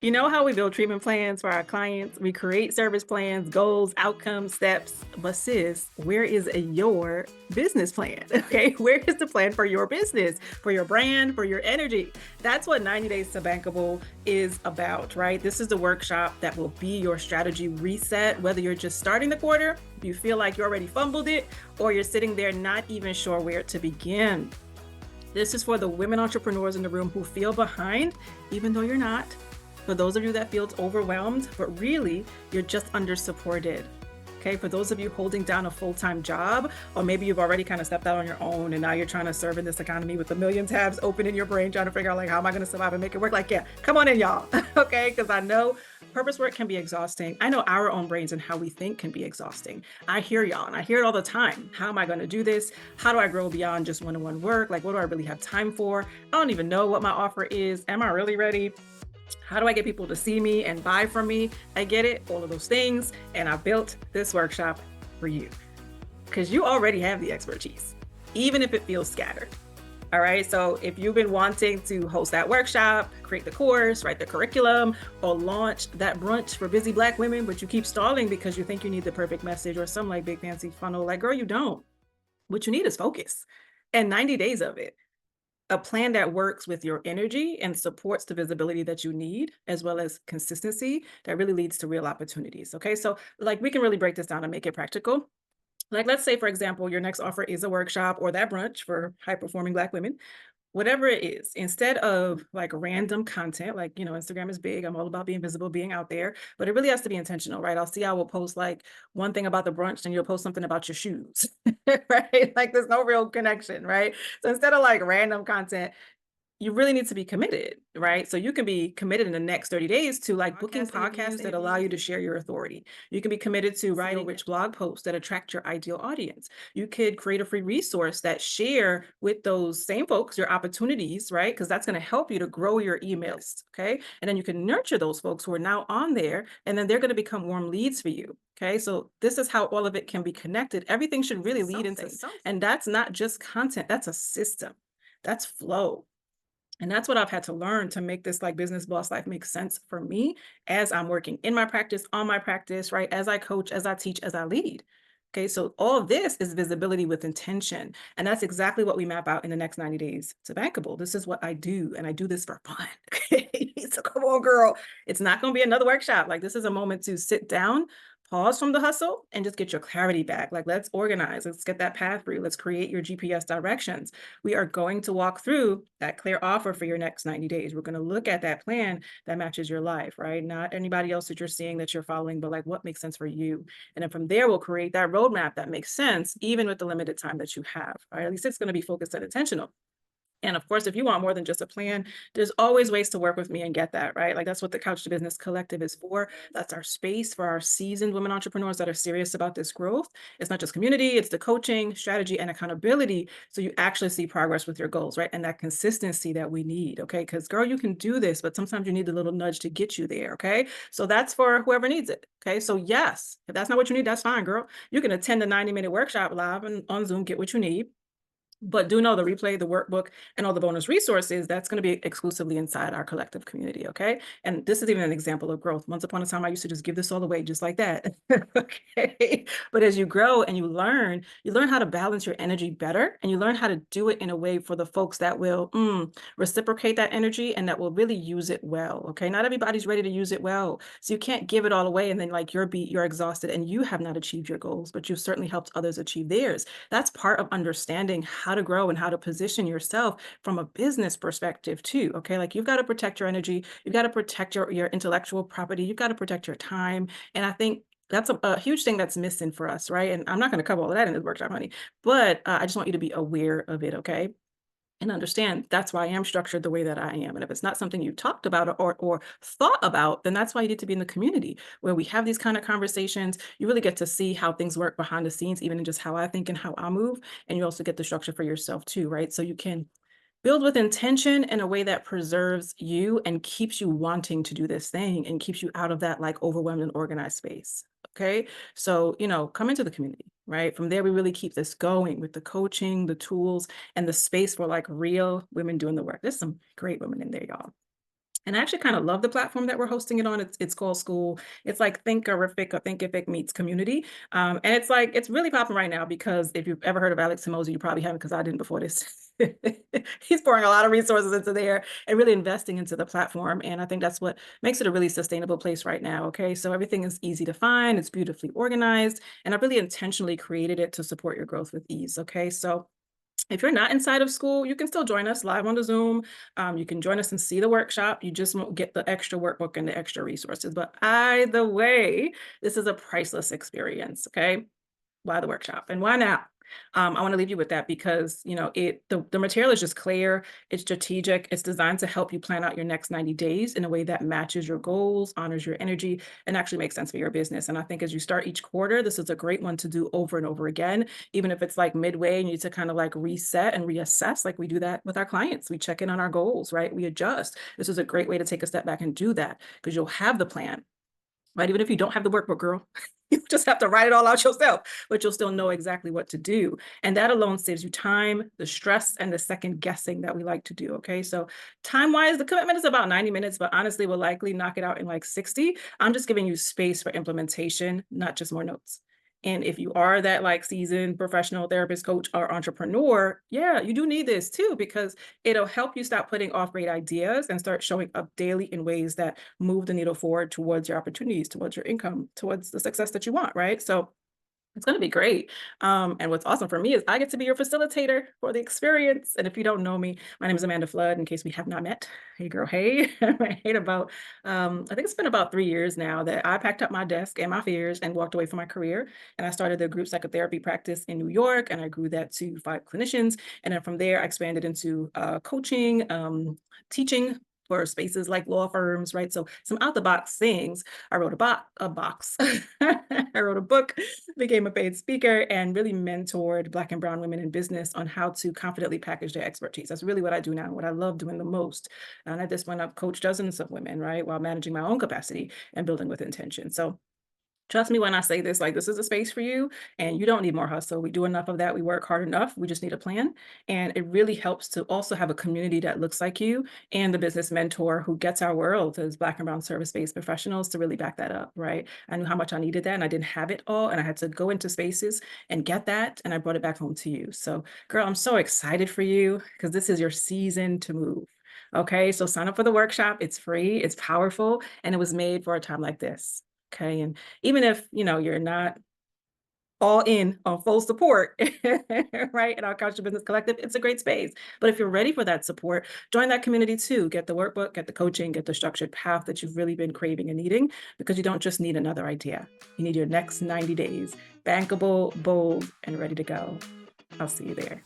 You know how we build treatment plans for our clients? We create service plans, goals, outcomes, steps. But sis, where is your business plan? Okay, where is the plan for your business, for your brand, for your energy? That's what 90 Days to Bankable is about, right? This is the workshop that will be your strategy reset, whether you're just starting the quarter, you feel like you already fumbled it, or you're sitting there not even sure where to begin. This is for the women entrepreneurs in the room who feel behind, even though you're not. For those of you that feel overwhelmed, but really you're just under supported. Okay, for those of you holding down a full-time job, or maybe you've already kind of stepped out on your own and now you're trying to serve in this economy with a million tabs open in your brain, trying to figure out like, how am I going to survive and make it work? Like, yeah, come on in, y'all. Okay, because I know purpose work can be exhausting. I know our own brains and how we think can be exhausting. I hear y'all and I hear it all the time. How am I going to do this? How do I grow beyond just one-on-one work? Like, what do I really have time for? I don't even know what my offer is. Am I really ready? How do I get people to see me and buy from me? I get it, all of those things. And I built this workshop for you because you already have the expertise, even if it feels scattered. All right. So if you've been wanting to host that workshop, create the course, write the curriculum, or launch that brunch for busy Black women, but you keep stalling because you think you need the perfect message or some like big fancy funnel, like, girl, you don't. What you need is focus and 90 days of it. A plan that works with your energy and supports the visibility that you need, as well as consistency that really leads to real opportunities. Okay. So, like, we can really break this down and make it practical. Like, let's say, for example, your next offer is a workshop or that brunch for high performing Black women. Whatever it is, instead of like random content, like, Instagram is big. I'm all about being visible, being out there, but it really has to be intentional, right? I'll see, I will post like one thing about the brunch, and you'll post something about your shoes, right? Like, there's no real connection, right? So instead of like random content, you really need to be committed, right? So you can be committed in the next 30 days to like booking podcasts that allow you to share your authority. You can be committed to writing rich blog posts that attract your ideal audience. You could create a free resource that share with those same folks your opportunities, right? Because that's going to help you to grow your email list, okay? And then you can nurture those folks who are now on there, and then they're going to become warm leads for you. Okay, so this is how all of it can be connected. Everything should really lead into something. And that's not just content, that's a system. That's flow. And that's what I've had to learn to make this like business boss life make sense for me as I'm working in my practice, on my practice, right? As I coach, as I teach, as I lead. Okay, so all of this is visibility with intention. And that's exactly what we map out in the next 90 days to Bankable. This is what I do, and I do this for fun. Okay, so come on, girl. It's not going to be another workshop. Like, this is a moment to sit down, pause from the hustle, and just get your clarity back. Like, let's organize, let's get that path for you. Let's create your GPS directions. We are going to walk through that clear offer for your next 90 days. We're going to look at that plan that matches your life, right? Not anybody else that you're seeing that you're following, but like what makes sense for you. And then from there, we'll create that roadmap that makes sense, even with the limited time that you have, right? At least it's going to be focused and intentional. And of course, if you want more than just a plan, there's always ways to work with me and get that, right? Like, that's what the Couch to Business Collective is for. That's our space for our seasoned women entrepreneurs that are serious about this growth. It's not just community, it's the coaching, strategy, and accountability. So you actually see progress with your goals, right? And that consistency that we need, okay? Because girl, you can do this, but sometimes you need a little nudge to get you there, okay? So that's for whoever needs it, okay? So yes, if that's not what you need, that's fine, girl. You can attend the 90-minute workshop live and on Zoom, get what you need. But do know the replay, the workbook, and all the bonus resources, that's going to be exclusively inside our collective community, okay? And this is even an example of growth. Once upon a time, I used to just give this all away just like that, okay? But as you grow and you learn how to balance your energy better, and you learn how to do it in a way for the folks that will reciprocate that energy and that will really use it well, okay? Not everybody's ready to use it well. So you can't give it all away and then like you're exhausted and you have not achieved your goals, but you've certainly helped others achieve theirs. That's part of understanding how to grow and how to position yourself from a business perspective too. Okay. Like, you've got to protect your energy. You've got to protect your intellectual property. You've got to protect your time. And I think that's a huge thing that's missing for us. Right. And I'm not going to cover all of that in this workshop, honey, but I just want you to be aware of it. Okay. And understand that's why I am structured the way that I am. And if it's not something you talked about or thought about, then that's why you need to be in the community where we have these kind of conversations. You really get to see how things work behind the scenes, even in just how I think and how I move. And you also get the structure for yourself too, right? So you can build with intention in a way that preserves you and keeps you wanting to do this thing and keeps you out of that like overwhelmed and organized space. Okay. So, come into the community, right? From there, we really keep this going with the coaching, the tools, and the space for like real women doing the work. There's some great women in there, y'all. And I actually kind of love the platform that we're hosting it on. It's called School. It's like Thinkerific or Thinkific meets community. And it's like it's really popping right now because if you've ever heard of Alex Hormozy, you probably haven't because I didn't before this. He's pouring a lot of resources into there and really investing into the platform. And I think that's what makes it a really sustainable place right now. Okay. So everything is easy to find, it's beautifully organized, and I really intentionally created it to support your growth with ease. Okay. So if you're not inside of school, you can still join us live on the Zoom. You can join us and see the workshop. You just won't get the extra workbook and the extra resources. But either way, this is a priceless experience. Okay. Why the workshop and why now? I want to leave you with that because the material is just clear, it's strategic, it's designed to help you plan out your next 90 days in a way that matches your goals, honors your energy, and actually makes sense for your business. And I think as you start each quarter, this is a great one to do over and over again, even if it's like midway and you need to kind of like reset and reassess, like we do that with our clients. We check in on our goals, right? We adjust. This is a great way to take a step back and do that because you'll have the plan. Right, even if you don't have the workbook, girl, you just have to write it all out yourself, but you'll still know exactly what to do. And that alone saves you time, the stress, and the second guessing that we like to do. Okay. So, time-wise, the commitment is about 90 minutes, but honestly, we'll likely knock it out in like 60. I'm just giving you space for implementation, not just more notes. And if you are that like seasoned professional therapist, coach, or entrepreneur, yeah, you do need this too, because it'll help you stop putting off great ideas and start showing up daily in ways that move the needle forward towards your opportunities, towards your income, towards the success that you want, right? So it's going to be great. And what's awesome for me is I get to be your facilitator for the experience. And if you don't know me, my name is Amanda Flood, in case we have not met. Hey, girl. Hey. I think it's been about 3 years now that I packed up my desk and my fears and walked away from my career. And I started the group psychotherapy practice in New York, and I grew that to 5 clinicians. And then from there, I expanded into coaching, teaching for spaces like law firms, right? So some out the box things. I wrote a box. I wrote a book, became a paid speaker, and really mentored Black and Brown women in business on how to confidently package their expertise. That's really what I do now, what I love doing the most. And at this point, I've coached dozens of women, right, while managing my own capacity and building with intention. So trust me when I say this, like this is a space for you and you don't need more hustle. We do enough of that. We work hard enough. We just need a plan. And it really helps to also have a community that looks like you and the business mentor who gets our world as Black and Brown service-based professionals to really back that up, right? I knew how much I needed that and I didn't have it all. And I had to go into spaces and get that. And I brought it back home to you. So girl, I'm so excited for you because this is your season to move. Okay, so sign up for the workshop. It's free, it's powerful, and it was made for a time like this. Okay. And even if, you're not all in on full support, right? In our Couch to Business Collective, it's a great space. But if you're ready for that support, join that community too. Get the workbook, get the coaching, get the structured path that you've really been craving and needing, because you don't just need another idea. You need your next 90 days, bankable, bold, and ready to go. I'll see you there.